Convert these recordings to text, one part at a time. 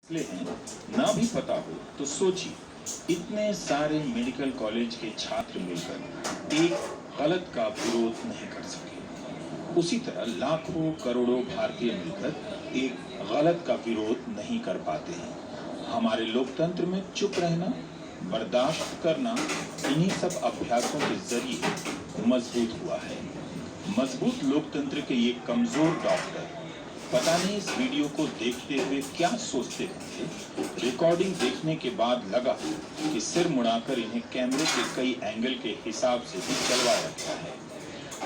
हैं ना भी पता हो तो सोचिए, इतने सारे मेडिकल कॉलेज के छात्र मिलकर एक गलत का विरोध नहीं कर सके। उसी तरह लाखों करोड़ों भारतीय मिलकर एक गलत का विरोध नहीं कर पाते हैं। हमारे लोकतंत्र में चुप रहना, बर्दाश्त करना इन्हीं सब अभ्यासों के जरिए मजबूत हुआ है। मजबूत लोकतंत्र के ये कमजोर डॉक्टर पता नहीं इस वीडियो को देखते हुए क्या सोचते होंगे। रिकॉर्डिंग देखने के बाद लगा कि सिर मुड़ाकर इन्हें कैमरे के कई एंगल के हिसाब से भी चलवाया गया है।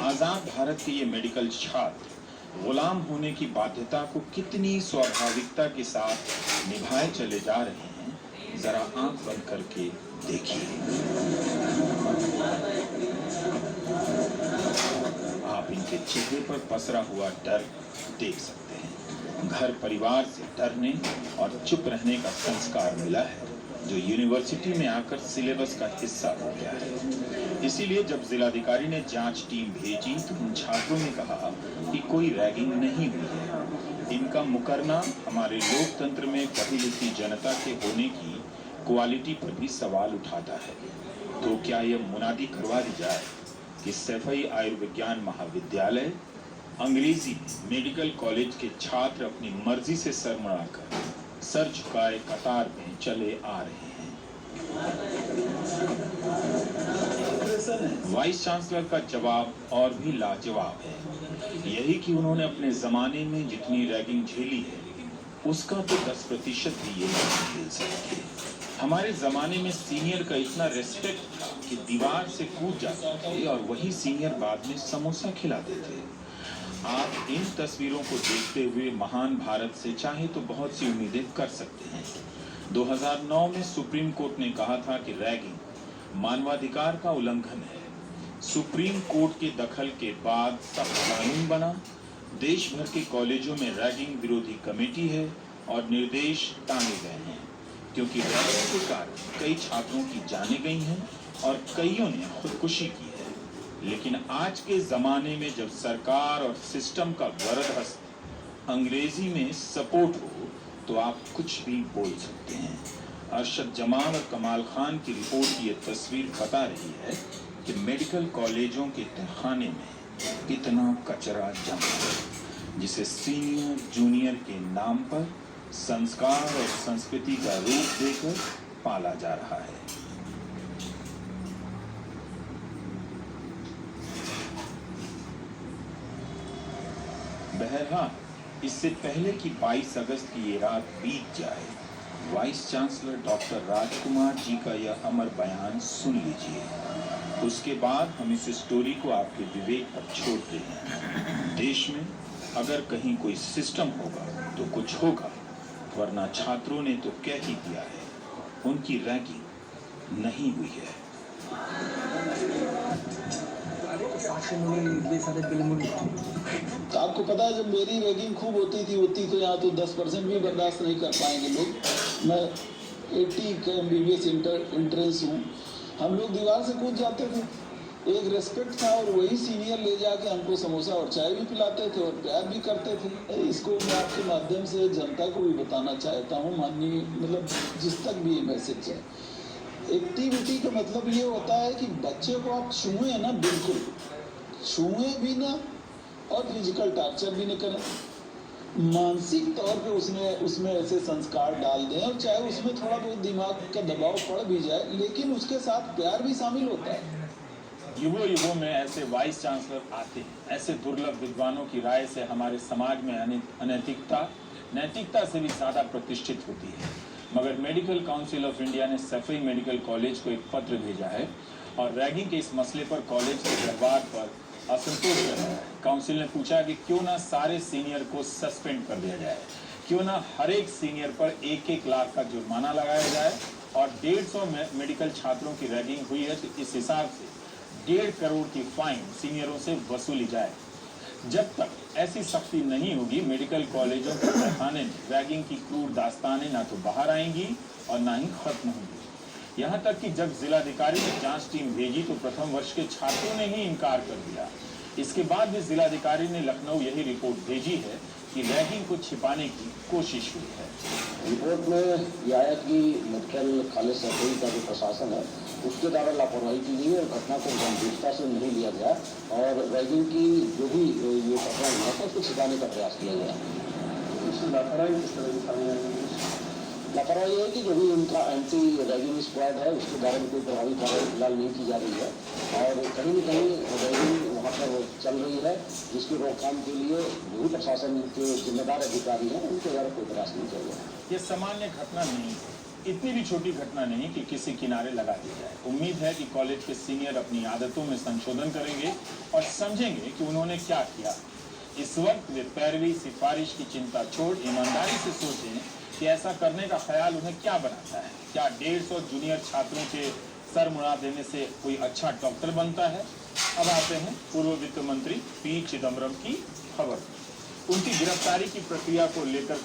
आजाद भारत के ये मेडिकल छात्र गुलाम होने की बाध्यता को कितनी स्वाभाविकता के साथ निभाए चले जा रहे हैं, जरा आंख बंद करके देखिए। आप इनके चेहरे पर पसरा हुआ डर देख सकते हैं। घर परिवार से डरने और चुप रहने का संस्कार मिला है, जो यूनिवर्सिटी में आकर सिलेबस का हिस्सा हो गया है। इसीलिए जब जिलाधिकारी ने जांच टीम भेजी तो उन छात्रों ने कहा कि कोई रैगिंग नहीं हुई है। इनका मुकरना हमारे लोकतंत्र में पढ़ी लिखी जनता के होने की क्वालिटी पर भी सवाल उठाता है। तो क्या यह मुनादी करवा दी जाए कि सैफई आयुर्विज्ञान महाविद्यालय अंग्रेजी मेडिकल कॉलेज के छात्र अपनी मर्जी से सर मुड़ाकर सर झुकाए कतार में चले आ रहे हैं। वाइस चांसलर का जवाब और भी लाजवाब है। यही कि उन्होंने अपने जमाने में जितनी रैगिंग झेली है उसका तो 10% भी ये नहीं झेल सकते। हमारे जमाने में सीनियर का इतना रेस्पेक्ट था कि दीवार से कूद जाते थे और वही सीनियर बाद में समोसा खिलाते थे। आप इन तस्वीरों को देखते हुए महान भारत से चाहे तो बहुत सी उम्मीदें कर सकते हैं। 2009 में सुप्रीम कोर्ट ने कहा था कि रैगिंग मानवाधिकार का उल्लंघन है। सुप्रीम कोर्ट के दखल के बाद सख्त कानून बना। देश भर के कॉलेजों में रैगिंग विरोधी कमेटी है और निर्देश टांगे गए हैं, क्योंकि रैगिंग के कारण कई छात्रों की जानें गई हैं और कईयों ने खुदकुशी की है। लेकिन आज के जमाने में जब सरकार और सिस्टम का वरद हस्त अंग्रेजी में सपोर्ट हो तो आप कुछ भी बोल सकते हैं। अरशद जमाल और कमाल खान की रिपोर्ट की ये तस्वीर बता रही है कि मेडिकल कॉलेजों के तहखाने में कितना कचरा जमा है, जिसे सीनियर जूनियर के नाम पर संस्कार और संस्कृति का रूप देकर पाला जा रहा है। बहरहाल, इससे पहले कि 22 अगस्त की ये रात बीत जाए, vice chancellor doctor Rajkumar ji का यह अमर बयान सुन लीजिए। उसके बाद हम इस स्टोरी को आपके विवेक पर छोड़ते हैं। देश में अगर कहीं कोई सिस्टम होगा तो कुछ होगा, वरना छात्रों ने तो कह ही दिया है, उनकी रैगिंग नहीं हुई है। तो आपको पता है, जब मेरी रैगिंग खूब होती तो यहाँ तो 10% भी बर्दाश्त नहीं कर पाएंगे लोग। मैं 80 का MBBS एंट्रेंस हूँ। हम लोग दीवार से कूद जाते थे, एक रेस्पेक्ट था, और वही सीनियर ले जाके हमको समोसा और चाय भी पिलाते थे और प्यार भी करते थे। इसको मैं आपके माध्यम से जनता को भी बताना चाहता हूँ, माननीय मतलब जिस तक भी ये मैसेज है। एक्टिविटी का मतलब ये होता है कि बच्चे को आप छुएं ना, बिल्कुल छुएं भी ना और फिजिकल टॉर्चर भी न करें। मानसिक तौर पे उसमें ऐसे संस्कार डाल दें, और चाहे उसमें थोड़ा बहुत दिमाग का दबाव पड़ भी जाए, लेकिन उसके साथ प्यार भी शामिल होता है। युगों में ऐसे वाइस चांसलर आते हैं। ऐसे दुर्लभ विद्वानों की राय से हमारे समाज में अनैतिकता नैतिकता से भी ज़्यादा प्रतिष्ठित होती है। मगर मेडिकल काउंसिल ऑफ इंडिया ने सैफई मेडिकल कॉलेज को एक पत्र भेजा है और रैगिंग के इस मसले पर कॉलेज के व्यवहार पर असंतोष रहा है। काउंसिल ने पूछा कि क्यों ना सारे सीनियर को सस्पेंड कर दिया जाए, क्यों ना हर एक सीनियर पर 1-1 लाख का जुर्माना लगाया जाए, और 150 मेडिकल छात्रों की रैगिंग हुई है तो इस हिसाब से 1.5 करोड़ की फाइन सीनियरों से वसूली जाए। जब तक ऐसी सख्ती नहीं होगी, मेडिकल कॉलेजों के तहखाने में रैगिंग की क्रूर दास्तानें ना तो बाहर आएंगी और ना ही खत्म होंगी। यहाँ तक कि जब जिलाधिकारी ने जांच टीम भेजी तो प्रथम वर्ष के छात्रों ने ही इनकार कर दिया। इसके बाद भी जिलाधिकारी ने लखनऊ यही रिपोर्ट भेजी है कि रैगिंग को छिपाने की कोशिश हुई है। रिपोर्ट में यह आया कि मेडिकल कॉलेज सैफई का जो प्रशासन है उसके द्वारा लापरवाही की गई और घटना को गंभीरता से नहीं लिया गया और रैगिंग की जो भी ये घटना हुआ था उसको छिपाने का प्रयास किया गया। लापरवाही किस तरह की सामने आई? लापरवाही है कि जो भी उनका एंटी रैगिंग स्क्वाड है उसके बारे में कोई प्रभावी कार्रवाई फिलहाल नहीं की जा रही है और कहीं न कहीं रैगिंग वहाँ पर चल रही है जिसकी रोकथाम के लिए जो भी प्रशासन के जिम्मेदार अधिकारी हैं उनके द्वारा कोई प्रयास नहीं किया गया। ये सामान्य घटना नहीं, इतनी भी छोटी घटना नहीं कि किसी किनारे लगा दी जाए। उम्मीद है कि कॉलेज के सीनियर अपनी आदतों में संशोधन करेंगे और समझेंगे कि उन्होंने क्या किया। इस वक्त वे पैरवी सिफारिश की चिंता छोड़ ईमानदारी से सोचें कि ऐसा करने का ख्याल उन्हें क्या बनाता है। क्या 150 जूनियर छात्रों के सर मुड़ा देने से कोई अच्छा डॉक्टर बनता है? अब आते हैं पूर्व वित्त मंत्री पी चिदम्बरम की खबर। उनकी गिरफ्तारी की प्रक्रिया को लेकर